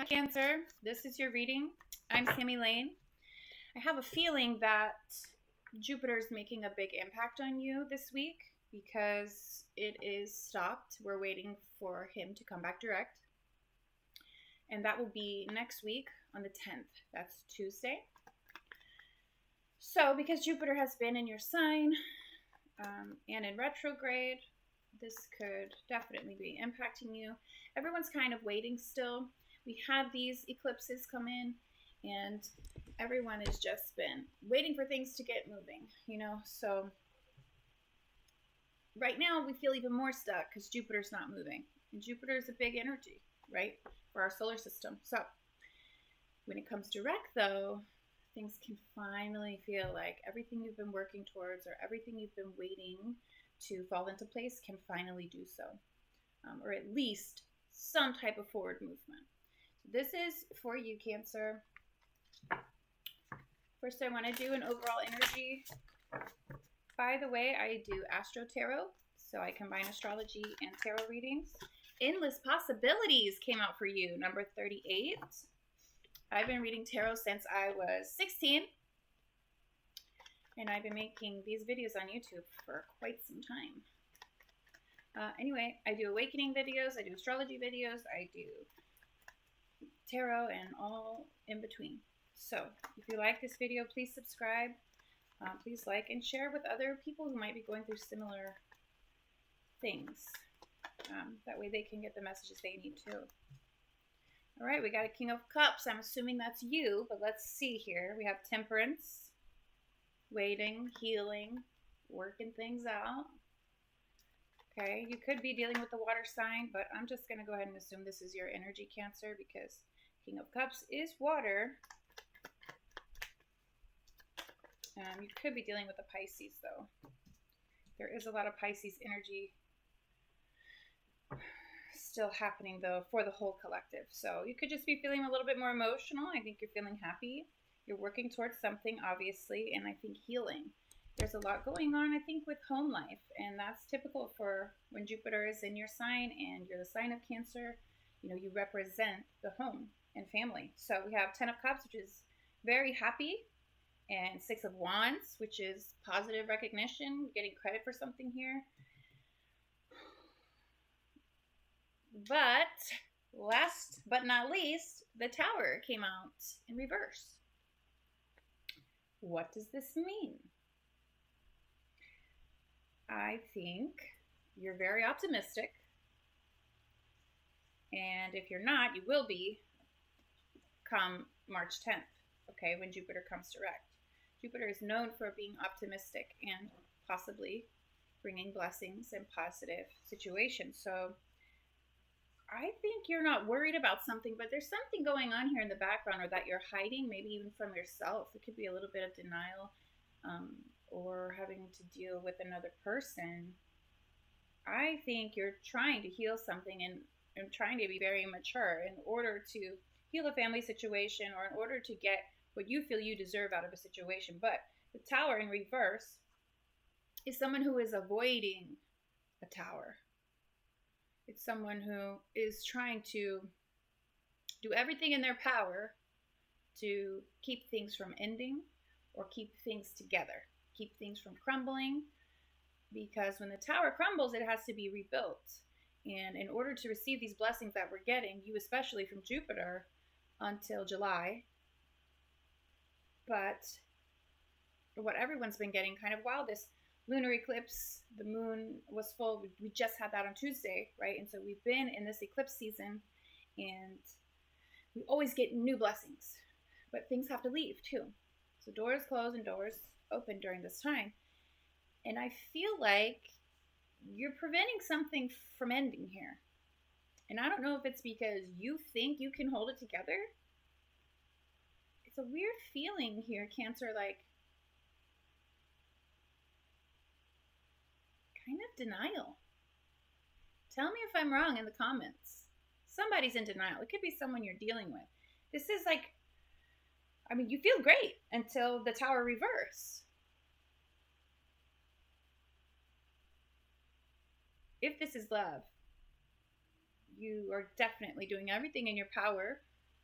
Cancer, this is your reading. I'm Sammy Lane. I have a feeling that Jupiter is making a big impact on you this week because it is stopped. We're waiting for him to come back direct. And that will be next week on the 10th. That's Tuesday. So because Jupiter has been in your sign and in retrograde, this could definitely be impacting you. Everyone's kind of waiting still. We had these eclipses come in and everyone has just been waiting for things to get moving, so right now we feel even more stuck because Jupiter's not moving, and Jupiter is a big energy, right, for our solar system. So when it comes direct, though, things can finally feel like everything you've been working towards or everything you've been waiting to fall into place can finally do so, or at least some type of forward movement. This is for you, Cancer. First, I want to do an overall energy. By the way, I do AstroTarot, so I combine astrology and tarot readings. Endless Possibilities came out for you, number 38. I've been reading tarot since I was 16, and I've been making these videos on YouTube for quite some time. Anyway, I do awakening videos, I do astrology videos, I do tarot, and all in between. So if you like this video, please subscribe. Please like and share with other people who might be going through similar things. That way they can get the messages they need too. All right, we got a King of Cups. I'm assuming that's you, but let's see here. We have Temperance, waiting, healing, working things out. Okay, you could be dealing with the water sign, but I'm just going to go ahead and assume this is your energy, Cancer, because King of Cups is water. You could be dealing with a Pisces, though. There is a lot of Pisces energy still happening, though, for the whole collective. So you could just be feeling a little bit more emotional. I think you're feeling happy. You're working towards something, obviously, and I think healing. There's a lot going on, I think, with home life, and that's typical for when Jupiter is in your sign and you're the sign of Cancer. You represent the home and family. So we have 10 of Cups, which is very happy, and 6 of Wands, which is positive recognition, getting credit for something here. But last but not least, the Tower came out in reverse. What does this mean? I think you're very optimistic. And if you're not, you will be come March 10th, okay, when Jupiter comes direct. Jupiter is known for being optimistic and possibly bringing blessings and positive situations. So I think you're not worried about something, but there's something going on here in the background, or that you're hiding, maybe even from yourself. It could be a little bit of denial, or having to deal with another person. I think you're trying to heal something and trying to be very mature in order to heal a family situation, or in order to get what you feel you deserve out of a situation. But the Tower in reverse is someone who is avoiding a tower. It's someone who is trying to do everything in their power to keep things from ending or keep things together, keep things from crumbling, because when the Tower crumbles, it has to be rebuilt. And in order to receive these blessings that we're getting, you especially from Jupiter, until July, but what everyone's been getting kind of while this lunar eclipse, the moon was full. We just had that on Tuesday, right? And so we've been in this eclipse season, and we always get new blessings, but things have to leave too. So doors close and doors open during this time. And I feel like you're preventing something from ending here. And I don't know if it's because you think you can hold it together. It's a weird feeling here, Cancer, like kind of denial. Tell me if I'm wrong in the comments. Somebody's in denial. It could be someone you're dealing with. This is like, you feel great until the Tower reverse. If this is love, you are definitely doing everything in your power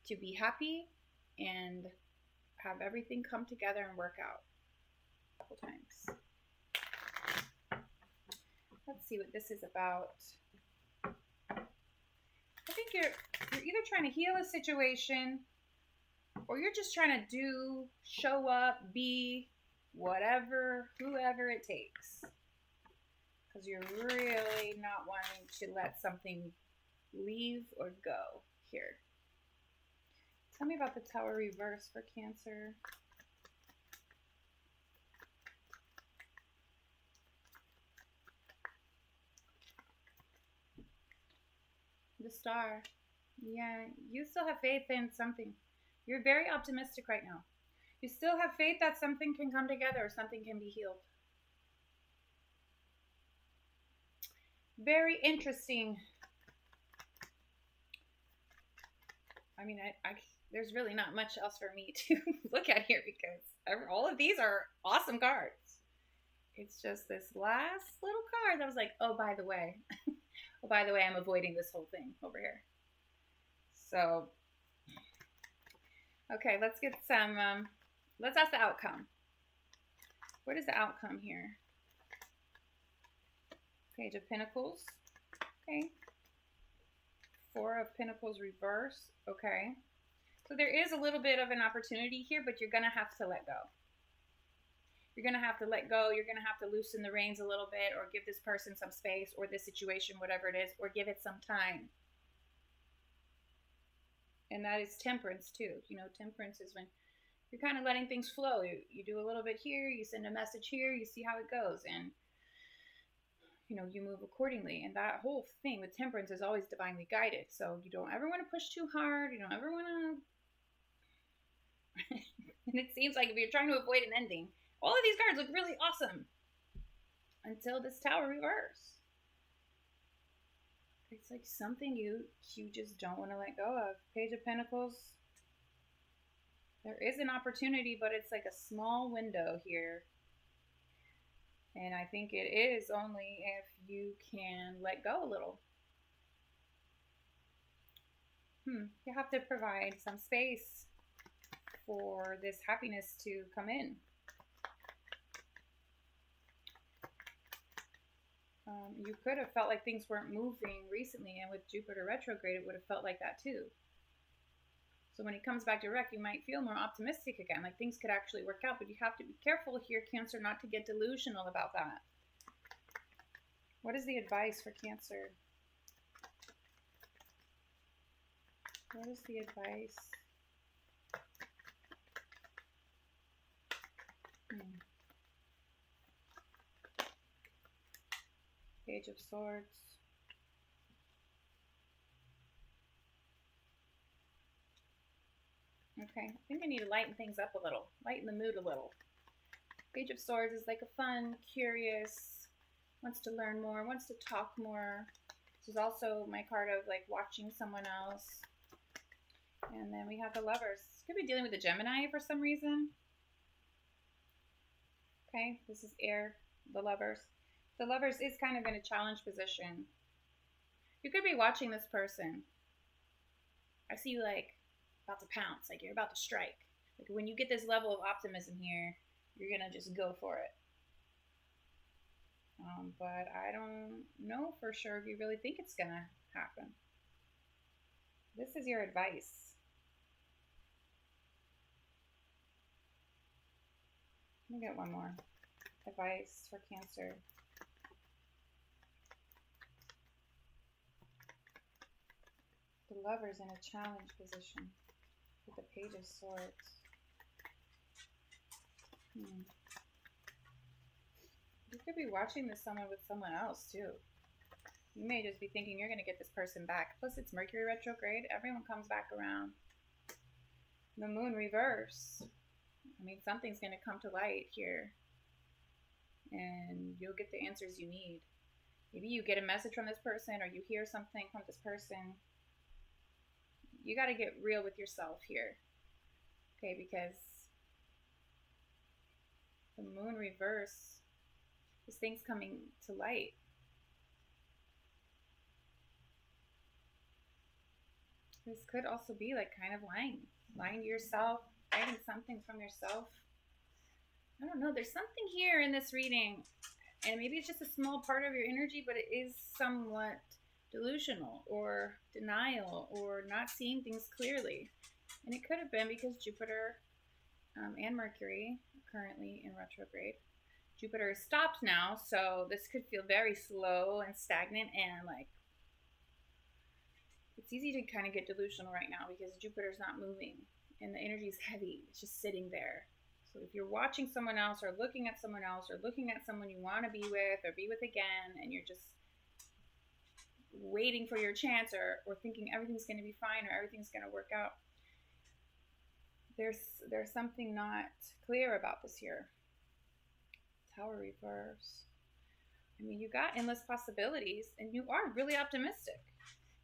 to be happy and have everything come together and work out a couple times. Let's see what this is about. I think you're either trying to heal a situation, or you're just trying to show up, be whatever, whoever it takes. Because you're really not wanting to let something leave or go here. Tell me about the Tower reverse for Cancer. The Star. Yeah, you still have faith in something. You're very optimistic right now. You still have faith that something can come together or something can be healed. Very interesting. I mean, there's really not much else for me to look at here because all of these are awesome cards. It's just this last little card that was like, oh, by the way. Oh, by the way, I'm avoiding this whole thing over here. So, okay, let's get some, let's ask the outcome. What is the outcome here? Page of Pentacles. Okay. Four of Pentacles reverse. Okay. So there is a little bit of an opportunity here, but you're going to have to let go. You're going to have to let go. You're going to have to loosen the reins a little bit, or give this person some space, or this situation, whatever it is, or give it some time. And that is temperance too. You know, temperance is when you're kind of letting things flow. You do a little bit here, you send a message here, you see how it goes, and you know, you move accordingly. And that whole thing with temperance is always divinely guided. So you don't ever want to push too hard. You don't ever want to. And it seems like if you're trying to avoid an ending, all of these cards look really awesome until this Tower reverse. It's like something you just don't want to let go of. Page of Pentacles. There is an opportunity, but it's like a small window here. And I think it is only if you can let go a little. You have to provide some space for this happiness to come in. You could have felt like things weren't moving recently, and with Jupiter retrograde, it would have felt like that too. So when it comes back direct, you might feel more optimistic again, like things could actually work out, but you have to be careful here, Cancer, not to get delusional about that. What is the advice for Cancer? What is the advice? Page of Swords. Okay, I think I need to lighten things up a little, lighten the mood a little. Page of Swords is like a fun, curious, wants to learn more, wants to talk more. This is also my card of like watching someone else. And then we have the Lovers. Could be dealing with a Gemini for some reason. Okay, this is air, the Lovers. The Lovers is kind of in a challenge position. You could be watching this person. I see you like about to pounce, like you're about to strike. Like when you get this level of optimism here, you're gonna just go for it. But I don't know for sure if you really think it's gonna happen. This is your advice. Let me get one more. Advice for Cancer. The Lovers in a challenge position with the Page of Swords. You could be watching this someone with someone else too. You may just be thinking you're going to get this person back. Plus it's Mercury retrograde. Everyone comes back around. The Moon reverse. I mean, something's going to come to light here. And you'll get the answers you need. Maybe you get a message from this person, or you hear something from this person. You got to get real with yourself here. Okay, because the Moon reverse, this thing's coming to light. This could also be like kind of lying to yourself, hiding something from yourself. I don't know. There's something here in this reading, and maybe it's just a small part of your energy, but it is somewhat delusional or denial or not seeing things clearly. And it could have been because Jupiter and Mercury currently in retrograde. Jupiter is stopped now, so this could feel very slow and stagnant, and like it's easy to kind of get delusional right now because Jupiter's not moving and the energy is heavy. It's just sitting there. So if you're watching someone else or looking at someone else or looking at someone you want to be with or be with again, and you're just waiting for your chance or thinking everything's going to be fine or everything's going to work out, there's something not clear about this here. Tower reverse. I mean, you got endless possibilities and you are really optimistic.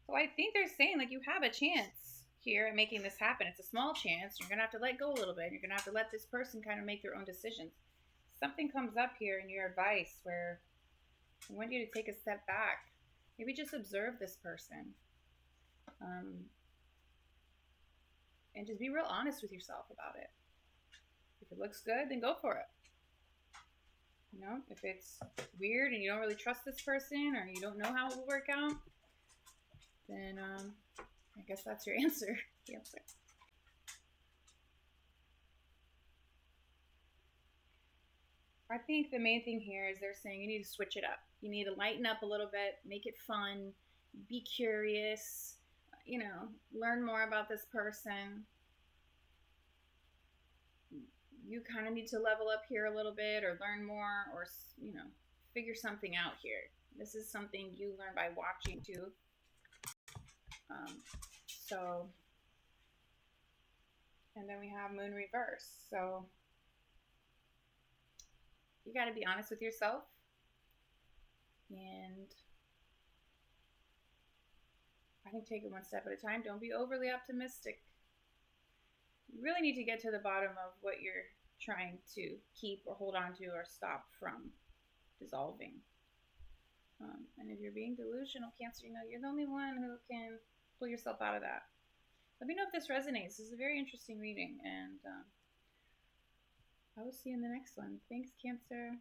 So I think they're saying like you have a chance here at making this happen. It's a small chance. You're going to have to let go a little bit. You're going to have to let this person kind of make their own decisions. Something comes up here in your advice where I want you to take a step back. Maybe just observe this person. And just be real honest with yourself about it. If it looks good, then go for it. You know, if it's weird and you don't really trust this person or you don't know how it will work out, then I guess that's your answer. The answer. I think the main thing here is they're saying you need to switch it up. You need to lighten up a little bit, make it fun, be curious, you know, learn more about this person. You kind of need to level up here a little bit or learn more or, you know, figure something out here. This is something you learn by watching too. And then we have moon reverse. So you got to be honest with yourself and I think take it one step at a time. Don't be overly optimistic. You really need to get to the bottom of what you're trying to keep or hold on to or stop from dissolving. And if you're being delusional, Cancer, you know, you're the only one who can pull yourself out of that. Let me know if this resonates. This is a very interesting reading, and I will see you in the next one. Thanks, Cancer.